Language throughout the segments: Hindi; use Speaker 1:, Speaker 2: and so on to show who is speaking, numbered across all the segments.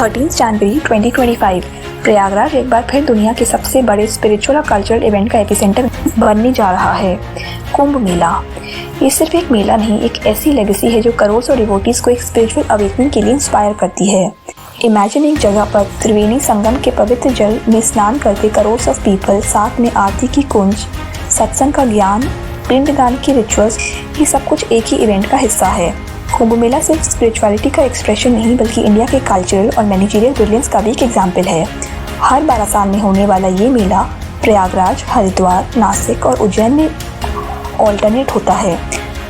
Speaker 1: 13 जनवरी 2025 प्रयागराज एक बार फिर दुनिया के सबसे बड़े स्पिरिचुअल और कल्चरल इवेंट का एपिसेंटर बनने जा रहा है। कुंभ मेला ये सिर्फ एक मेला नहीं, एक ऐसी लेगेसी है जो करोड़ों सौ डिवोटीज को एक स्पिरिचुअल अवेकनिंग के लिए इंस्पायर करती है। इमेजिन एक जगह पर त्रिवेणी संगम के पवित्र जल में स्नान करते करोड़ ऑफ पीपल, साथ में आरती की कुंज, सत्संग का ज्ञान, पिंडदान की रिचुअल्स, ये सब कुछ एक ही इवेंट का हिस्सा है। कुंभ मेला सिर्फ स्पिरिचुअलिटी का एक्सप्रेशन नहीं बल्कि इंडिया के कल्चरल और मैनेजरियल ब्रिलियंस का भी एक एग्जाम्पल है। हर 12 साल में होने वाला ये मेला प्रयागराज, हरिद्वार, नासिक और उज्जैन में ऑल्टरनेट होता है।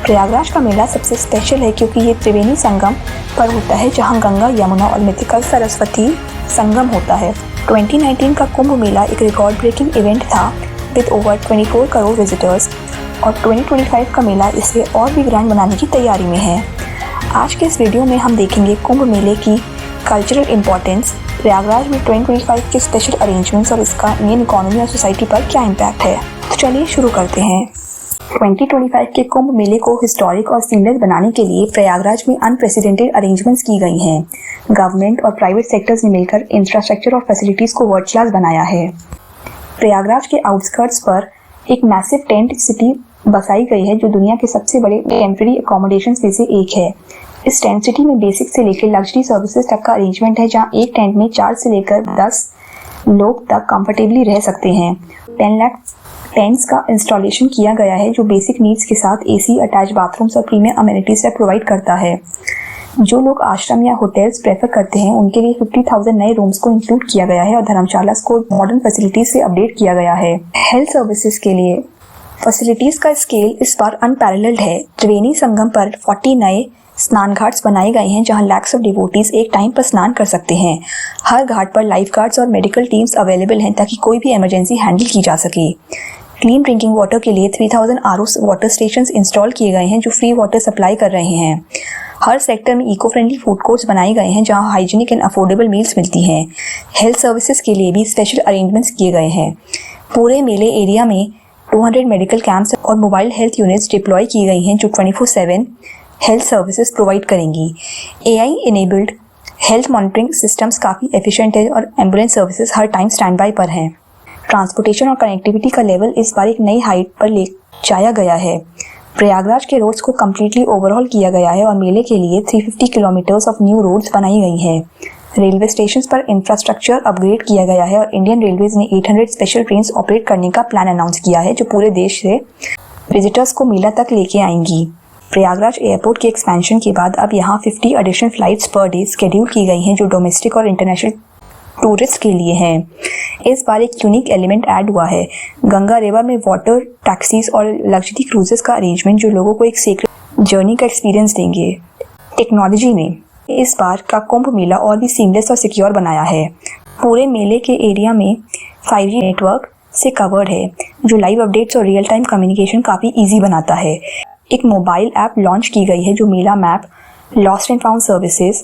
Speaker 1: प्रयागराज का मेला सबसे स्पेशल है क्योंकि ये त्रिवेणी संगम पर होता है, जहाँ गंगा, यमुना और मिथिकल सरस्वती संगम होता है। 2019 का कुंभ मेला एक रिकॉर्ड ब्रेकिंग इवेंट था विद ओवर 24 करोड़ विजिटर्स, और 2025 का मेला इसे और भी ग्रैंड बनाने की तैयारी में है। आज के इस वीडियो में हम देखेंगे कुंभ मेले की कल्चरल इम्पोर्टेंस, प्रयागराज में 2025 के स्पेशल अरेंजमेंट्स और इसका इंडियन इकोनॉमी और सोसाइटी पर क्या इम्पैक्ट है। तो चलिए शुरू करते हैं। 2025 के कुंभ मेले को हिस्टोरिक और सीमलेस बनाने के लिए प्रयागराज में अनप्रेसिडेंटेड अरेंजमेंट्स की गई हैं। गवर्नमेंट और प्राइवेट सेक्टर्स ने मिलकर इंफ्रास्ट्रक्चर और फैसिलिटीज को वर्ल्ड क्लास बनाया है। प्रयागराज के आउटस्कर्ट्स पर एक मैसिव टेंट सिटी बसाई गई है जो दुनिया के सबसे बड़े टेम्परेरी अकोमोडेशंस में से एक है। इस टेंट सिटी में बेसिक से लेकर लग्जरी सर्विसेज तक का अरेंजमेंट है, जहां एक टेंट में 4 से लेकर 10 लोग तक कंफर्टेबली रह सकते हैं। 10 लाख टेंट्स का इंस्टॉलेशन किया गया है जो बेसिक नीड्स के साथ एसी, अटैच बाथरूम्स और प्रीमियम अमेनिटीज से प्रोवाइड करता है। जो लोग आश्रम या होटल्स प्रेफर करते हैं उनके लिए 50,000 नए रूम्स को इंक्लूड किया गया है और धर्मशाला को मॉडर्न फैसिलिटीज से अपडेट किया गया है। हेल्थ सर्विसेज के लिए फैसिलिटीज का स्केल इस बार अनपैरेलल्ड है। त्रिवेणी संगम पर 40 नए स्नान घाट्स बनाए गए हैं जहां लैक्स ऑफ डिवोटीज एक टाइम पर स्नान कर सकते हैं। हर घाट पर लाइफ गार्ड्स और मेडिकल टीम्स अवेलेबल हैं ताकि कोई भी इमरजेंसी हैंडल की जा सके। क्लीन ड्रिंकिंग वाटर के लिए 3000 आरओ वाटर स्टेशंस इंस्टॉल किए गए हैं जो फ्री वाटर सप्लाई कर रहे हैं। हर सेक्टर में इको फ्रेंडली फूड कोर्ट्स बनाए गए हैं जहां हाइजीनिक एंड अफोर्डेबल मील्स मिलती हैं। हेल्थ सर्विसेज के लिए भी स्पेशल अरेंजमेंट्स किए गए हैं। पूरे मेले एरिया में 200 मेडिकल कैंप्स और मोबाइल हेल्थ यूनिट्स डिप्लॉय की गई हैं जो 24/7 हेल्थ सर्विसेज प्रोवाइड करेंगी। AI enabled health monitoring systems काफ़ी एफिशिएंट है और ambulance services her time stand by पर हैं। ट्रांसपोर्टेशन और कनेक्टिविटी का लेवल इस बार एक नई हाइट पर ले जाया गया है। प्रयागराज के रोड्स को कम्प्लीटली ओवरऑल किया गया है और मेले के लिए 350 किलोमीटर्स ऑफ न्यू रोड्स बनाई गई हैं। रेलवे स्टेशन पर इंफ्रास्ट्रक्चर अपग्रेड किया गया है और इंडियन रेलवेज ने 800 स्पेशल ट्रेन ऑपरेट करने का प्लान अनाउंस किया है जो पूरे देश से विजिटर्स को मेला तक लेके आएंगी। प्रयागराज एयरपोर्ट के एक्सपेंशन के बाद अब यहाँ 50 additional flights per day schedule की गई हैं जो डोमेस्टिक और इंटरनेशनल टूरिस्ट के लिए हैं। इस बार एक यूनिक एलिमेंट ऐड हुआ है, गंगा रिवर में वाटर टैक्सीज और लग्जरी क्रूजेस का अरेंजमेंट जो लोगों को एक सेक्रेट जर्नी का एक्सपीरियंस देंगे। टेक्नोलॉजी ने इस बार का कुंभ मेला और भी सीमलेस और सिक्योर बनाया है। पूरे मेले के एरिया में 5G नेटवर्क से कवर्ड है जो लाइव अपडेट्स और रियल टाइम कम्युनिकेशन काफ़ी ईजी बनाता है। एक मोबाइल ऐप लॉन्च की गई है जो मेला map, lost and found services,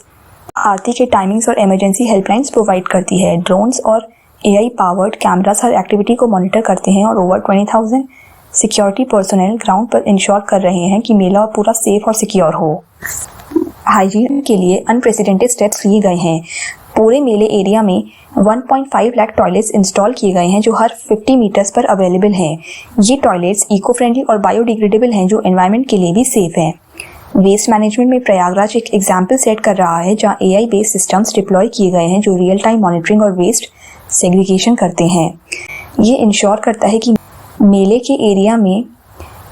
Speaker 1: aarti के टाइमिंग्स और इमरजेंसी हेल्पलाइंस प्रोवाइड करती है। ड्रोन्स और एआई पावर्ड कैमरास हर एक्टिविटी को मॉनिटर करते हैं और ओवर 20,000 सिक्योरिटी पर्सनल ग्राउंड पर इंश्योर कर रहे हैं कि मेला पूरा सेफ और सिक्योर हो। हाइजीन के लिए अनप्रेसिडेंटेड स्टेप्स लिए गए हैं। पूरे मेले एरिया में 1.5 लाख टॉयलेट्स इंस्टॉल किए गए हैं जो हर 50 मीटर्स पर अवेलेबल हैं। ये टॉयलेट्स इको फ्रेंडली और बायोडिग्रेडेबल हैं जो एनवायरनमेंट के लिए भी सेफ हैं। वेस्ट मैनेजमेंट में प्रयागराज एक एग्जाम्पल सेट कर रहा है जहां एआई बेस्ड सिस्टम्स डिप्लॉय किए गए हैं जो रियल टाइम मॉनिटरिंग और वेस्ट सेग्रीगेशन करते हैं। ये इंश्योर करता है कि मेले के एरिया में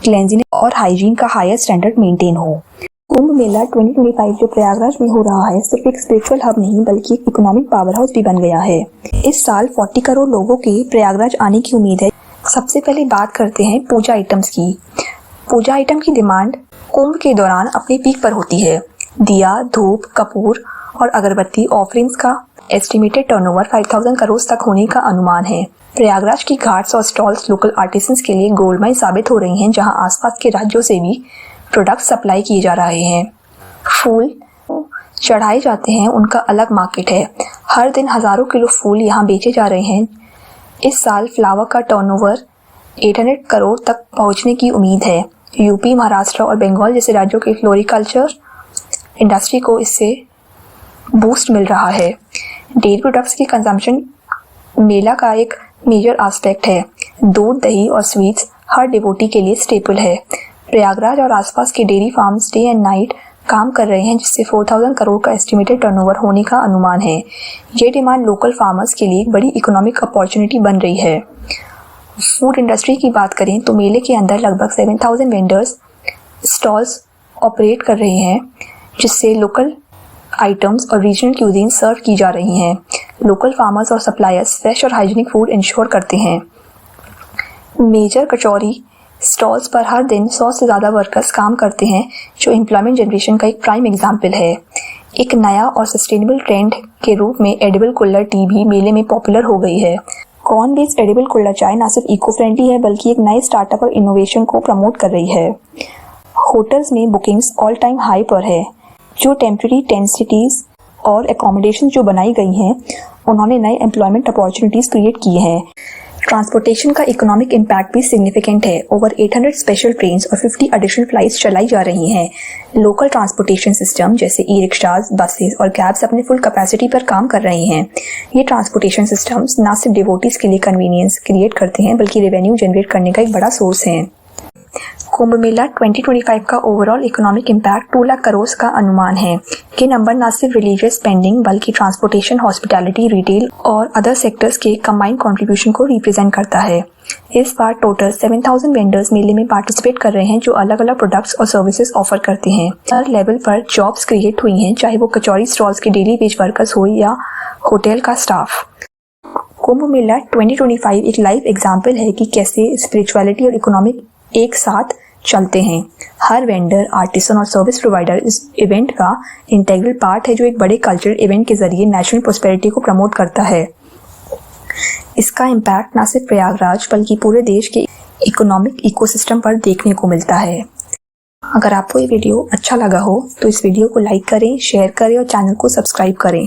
Speaker 1: क्लेंजिंग और हाइजीन का हायर स्टैंडर्ड मेंटेन हो। कुंभ मेला 2025 जो प्रयागराज में हो रहा है सिर्फ एक स्पिरिचुअल हब नहीं बल्कि एक इकोनॉमिक पावर हाउस भी बन गया है। इस साल 40 करोड़ लोगों के प्रयागराज आने की उम्मीद है। सबसे पहले बात करते हैं पूजा आइटम्स की। पूजा आइटम की डिमांड कुंभ के दौरान अपने पीक पर होती है। दिया, धूप, कपूर और अगरबत्ती ऑफरिंग्स का एस्टिमेटेड टर्नओवर 5,000 करोड़ तक होने का अनुमान है। प्रयागराज की घाट्स और स्टॉल्स लोकल आर्टिसंस के लिए गोल्ड माइन साबित हो रही हैं, जहां आसपास के राज्यों से भी प्रोडक्ट सप्लाई किए जा रहे हैं। फूल चढ़ाए जाते हैं, उनका अलग मार्केट है। हर दिन हजारों किलो फूल यहाँ बेचे जा रहे हैं। इस साल फ्लावर का टर्नओवर 800 करोड़ तक पहुँचने की उम्मीद है। यूपी, महाराष्ट्र और बंगाल जैसे राज्यों के फ्लोरिकल्चर इंडस्ट्री को इससे बूस्ट मिल रहा है। डेयरी प्रोडक्ट्स की कंजम्पशन मेला का एक मेजर एस्पेक्ट है। दूध, दही और स्वीट्स हर डिवोटी के लिए स्टेपल है। प्रयागराज और आसपास के dairy farms day and night काम कर रहे हैं, जिससे 4000 करोड़ का एस्टिमेटेड टर्नओवर होने का अनुमान है। ये डिमांड लोकल फार्मर्स के लिए एक बड़ी इकोनॉमिक अपॉर्चुनिटी बन रही है। फूड इंडस्ट्री की बात करें तो मेले के अंदर लगभग 7000 वेंडर्स स्टॉल्स ऑपरेट कर रहे हैं, जिससे लोकल आइटम्स और रीजनल क्यूजीन सर्व की जा रही हैं। लोकल फार्मर्स और सप्लायर्स फ्रेश और हाइजीनिक फूड इंश्योर करते हैं। मेजर कचौरी स्टॉल्स पर हर दिन 100 से ज़्यादा वर्कर्स काम करते हैं, जो एम्प्लॉयमेंट जनरेशन का एक प्राइम एग्जाम्पल है। एक नया और सस्टेनेबल ट्रेंड के रूप में एडिबल कुल्हड़ टी भी मेले में पॉपुलर हो गई है। कॉर्न बेस्ड एडिबल कुल्हड़ चाय न सिर्फ इको फ्रेंडली है, बल्कि एक नए स्टार्टअप और इनोवेशन को प्रमोट कर रही है। होटल्स में बुकिंग्स ऑल टाइम हाई पर है। जो टेम्परेरी टेंट सिटीज और एकोमोडेशन जो बनाई गई हैं, उन्होंने नए एम्प्लॉयमेंट अपॉर्चुनिटीज क्रिएट की हैं। ट्रांसपोर्टेशन का इकोनॉमिक इम्पैक्ट भी सिग्निफिकेंट है। ओवर 800 स्पेशल ट्रेन्स और 50 एडिशनल फ्लाइट्स चलाई जा रही हैं। लोकल ट्रांसपोर्टेशन सिस्टम जैसे ई रिक्शाज, बसेस और कैब्स अपने फुल कैपेसिटी पर काम कर रहे हैं। ये ट्रांसपोर्टेशन सिस्टम्स न सिर्फ डिवोटीज के लिए कन्वीनियंस क्रिएट करते हैं, बल्कि रेवेन्यू जनरेट करने का एक बड़ा सोर्स है। कुंभ मेला 2025 का overall economic impact 2 lakh crore का अनुमान है। ये नंबर न सिर्फ रिलीजियस स्पेंडिंग बल्कि ट्रांसपोर्टेशन, हॉस्पिटैलिटी, रिटेल और अदर सेक्टर्स के कंबाइंड कंट्रीब्यूशन को रिप्रेजेंट करता है। इस बार टोटल 7000 वेंडर्स मेले में पार्टिसिपेट कर रहे हैं, जो अलग अलग प्रोडक्ट्स और सर्विसेज ऑफर करते हैं। हर लेवल पर जॉब्स क्रिएट हुई हैं, चाहे वो कचौरी स्टॉल्स के डेली वेज वर्कर्स हो या होटल का स्टाफ। कुंभ मेला 2025 एक लाइव एग्जाम्पल है कि कैसे स्पिरिचुअलिटी और इकोनॉमिक एक साथ चलते हैं। हर वेंडर, आर्टिसन और सर्विस प्रोवाइडर इस इवेंट का इंटीग्रल पार्ट है, जो एक बड़े कल्चरल इवेंट के जरिए नेशनल प्रॉस्पेरिटी को प्रमोट करता है। इसका इम्पैक्ट न सिर्फ प्रयागराज बल्कि पूरे देश के इकोनॉमिक इकोसिस्टम पर देखने को मिलता है। अगर आपको ये वीडियो अच्छा लगा हो तो इस वीडियो को लाइक करें, शेयर करें और चैनल को सब्सक्राइब करें।